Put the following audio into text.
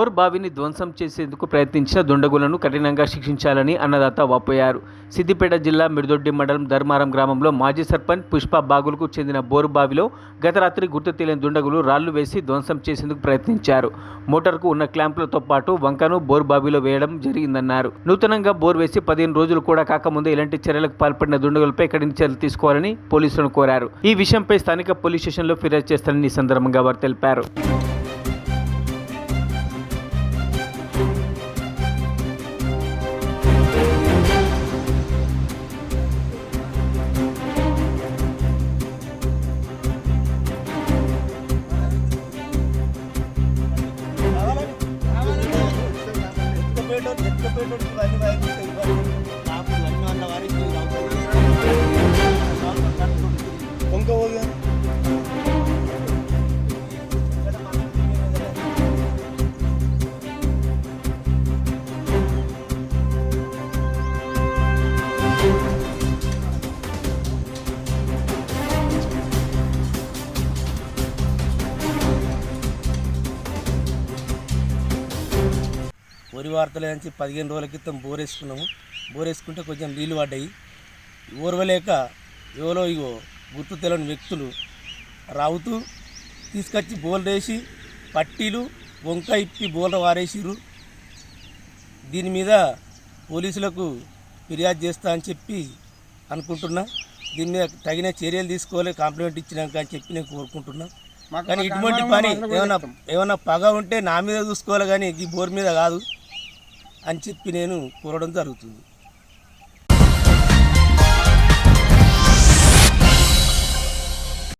Bore బావిని ధ్వంసం చేసేందుకు ప్రయత్నించిన దుండగులను కఠినంగా శిక్షించాలని అన్నదాత వాపోయారు. సిద్దిపేట జిల్లా మిర్దొడ్డి మండలం ధర్మారం గ్రామంలో మాజీ సర్పంచ్ పుష్ప బాగులకు చెందిన బోరు బావిలో గత రాత్రి గుర్తు తెలియని దుండగులు రాళ్లు వేసి ధ్వంసం చేసేందుకు ప్రయత్నించారు. మోటార్కు ఉన్న క్లాంపులతో పాటు వంకను బోరు బావిలో వేయడం జరిగిందన్నారు. నూతనంగా బోర్ వేసి 15 రోజులు కూడా కాకముందే ఇలాంటి చర్యలకు పాల్పడిన దుండగులపై కఠిన చర్యలు తీసుకోవాలని పోలీసులను కోరారు. ఈ విషయంపై స్థానిక పోలీస్ స్టేషన్లో ఫిర్యాదు చేస్తారని ఈ సందర్భంగా వారు తెలిపారు. వరి వార్తల నుంచి 15 రోజుల క్రితం బోరేసుకున్నాము. బోరేసుకుంటే కొంచెం నీళ్ళు పడ్డాయి. ఓర్వలేక ఎవరో గుర్తు తెలియని వ్యక్తులు రావుతూ తీసుకొచ్చి బోల్ వేసి పట్టీలు వంక ఇప్పి బోల్ వారేసిరు. దీని మీద పోలీసులకు ఫిర్యాదు చేస్తా అని చెప్పి అనుకుంటున్నా. దీని మీద తగిన చర్యలు తీసుకోవాలి కాంప్లైంట్ ఇచ్చినాక అని చెప్పి నేను కోరుకుంటున్నా. కానీ ఇటువంటి పని ఏమన్నా పగ ఉంటే నా మీద చూసుకోవాలి కానీ ఈ బోర్ మీద కాదు అని చెప్పి నేను కోరడం జరుగుతుంది.